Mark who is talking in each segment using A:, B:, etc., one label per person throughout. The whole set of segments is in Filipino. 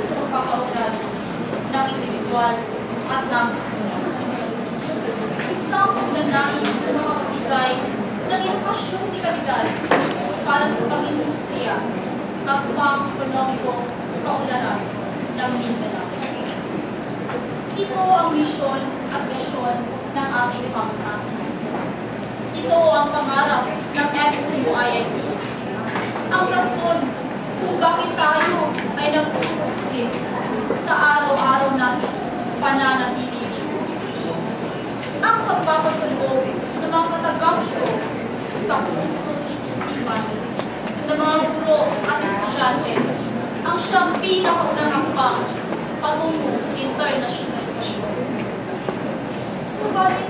A: sa pagpapaulan ng individual at ng komunidad. Isang pagnanais na makapagigay ng edukasyong di kalidad para sa pag-industriya at pang-ekonomikong kaunlaran ng Mindanao. Ito ang misyon at misyon ng ating pamatasan. Ito ang pangarap ng FCU-IIT. Ang rason kung bakit tayo ay nagpupusin sa araw-araw natin pananatili. Ang pagpapasalubog ng mga katagang ito sa puso at isipan ng mga guro at estudyante ang siyang pinakaunang hakbang patungo internasyonalisasyon. Subalit,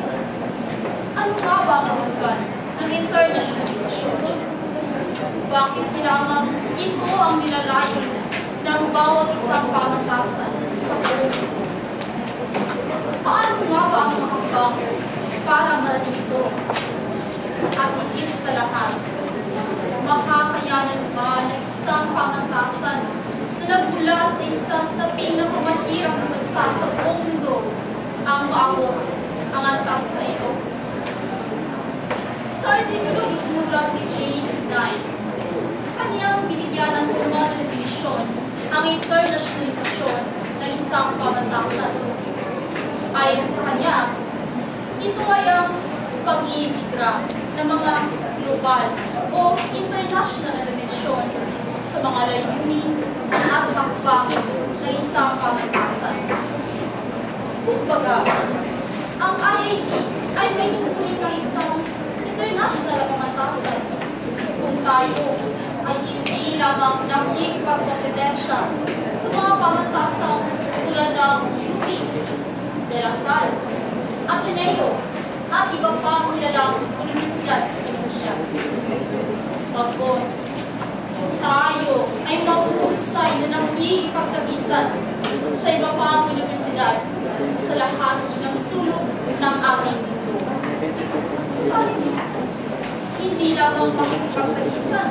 A: ano nga ba ang hanggan ng internasyonalisasyon? Bakit lamang ito ang nilalayo ng bawat isang pamatasan sa buong mundo? Paano nga ba ang hakbang para marating ito? At higit sa lahat, makakayanan ba ng isang pamatasan na nagmula sa isa sa pinakamahirap na bansa sa buong mundo ang maabot ang antas na ito? Sa artikulo isinulat ni Jane Knight, kaniyang binigyan ng formal na definisyon ang internasyonalisasyon ng isang pamatasan. Ayon sa kanya, ito ay ang pag-iintegra ng mga global o international na dimensyon sa mga layunin at hakbang ng isang pamatasan. Kumbaga, ang IIT ay may tutuloy ng isang international na pamatasan kung tayo ay hindi lamang nakikipagkompetensya sa mga pamatasang tulad ng UP, De La Salle, Ateneo, at iba pang nilalang universidad sa Pilipinas. Bagos, tayo ay mahusay na nakikipagkabisan sa iba pang universidad sa lahat ng sulok ng ating mundo. Hindi lamang makikipagkabisan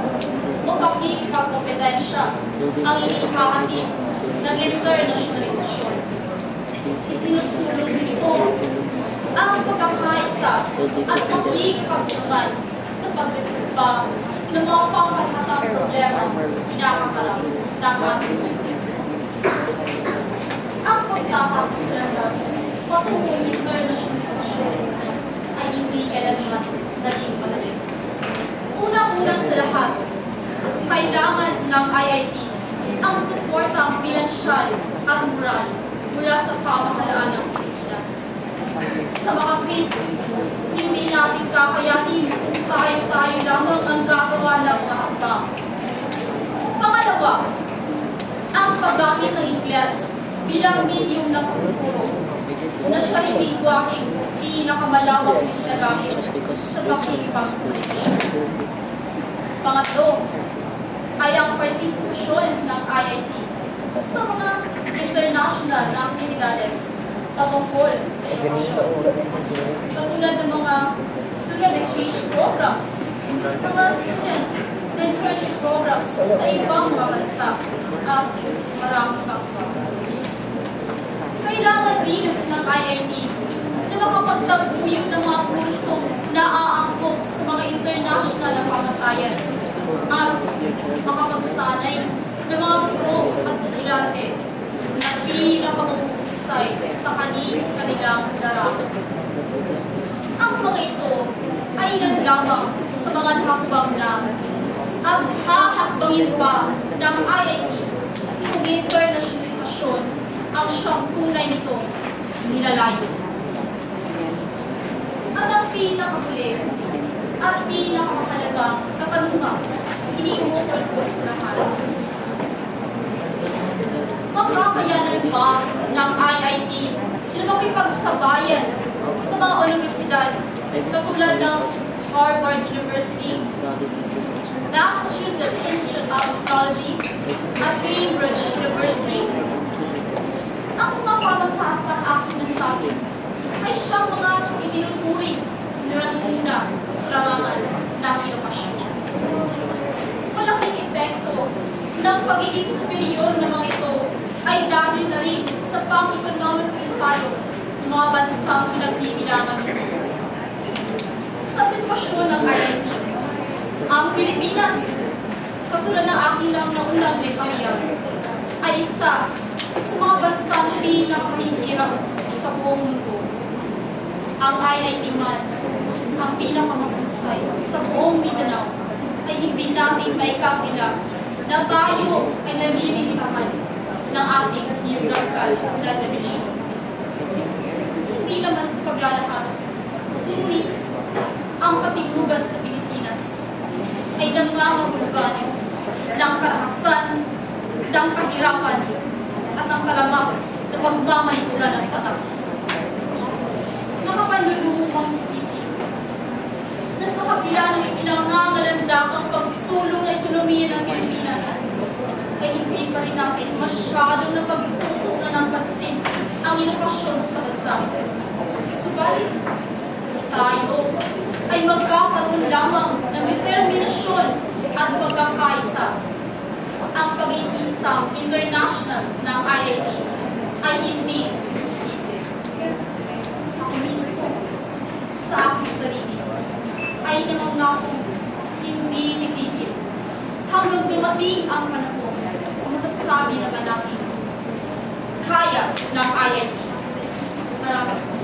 A: o makikipagkompetensya ang inihahatid ng internasyonalisasyon. Isinusulong nito ang pagkakaisa at makikipagtulungan sa pagresolba ng mga pangkathatang problema kinakaharap ng ating mundo. Ang pagkakakisalandas patungkol ng internasyonalisasyon ay hindi kailanman naging masaya. Una-una sa lahat, kailangan ng IIT ang suportang pinansyal at moral mula sa pamahalaan ng Pilipinas. Sa makapit, hindi natin kakayanin kung tayo lamang ang gagawa ng mga hakbang. Pangalawa, ang paggamit ng Ingles bilang medium ng pagtuturo na siya rin bigwaking pinakamalawak na ginagamit sa pakikipagkomunikasyon. Pangatlo, ay ang partisipasyon ng IIT sa mga international na aktibidades patungkol sa edukasyon. Katulad ng mga student exchange programs, mga student internship programs sa ibang mga bansa, at maraming pang. Kailangan rin ng IIT na makapagtaguyod ng mga kursong naaangkop sa mga international na pamatayan at makapagsanay ng mga guro at estudyante na pinakamuhusay sa kanilang larangan. Ang mga ito ay ilan lamang sa mga hakbang lang at hahakbangin pa ng IIT kung internasyonalisasyon ang siyang tunay nito nilalayo. At ang pinakahuli at pinakamahalagang katanungan iniuukol ko sa lahat. Makakayanan ba ng IIT na makipagsabayan sa mga universidad katulad ng Harvard University, Massachusetts Institute of Technology, at Cambridge University? Ang mga pamatasang aking nasabi ay siyang mga itinuturing na nanguna sa larangan ng edukasyon. Malaking epekto ng pagiging superior ng mga ito ay bansang pinagbibilangan mo. Sa sitwasyon ng IIT, ang Pilipinas, katulad ng aking lang naunang repariya, ay isa sa mga bansang pinakahihirap sa buong mundo. Ang IIT man, ang pinakamahusay sa buong Mindanao, ay hindi natin may kakila na tayo ay nalilimitahan ng ating geographical na division. Hindi naman sa paglalakad, ngunit ang katinugan sa Pilipinas ay nangangahulugan ng karakasan, ng kahirapan, at ng kalamak na pagmamalikura ng batas. Makapanluluhang isipin na sa kabila ng ipinangangalandakang pagsulong na ekonomiya ng Pilipinas, ay hindi pa rin natin masyadong napagtutunan ng pansin ang inokasyon sa bansa. Subalit, tayo ay magkakaroon lamang ng determinasyon at pagkakaisa. Ang pag-iisang international ng IIT ay hindi imposible. Ako mismo, sa aking sarili, ay nangangakong hindi titigil hanggang dumating ang panahon kung masasabi naman natin kaya ng IIT. Maraming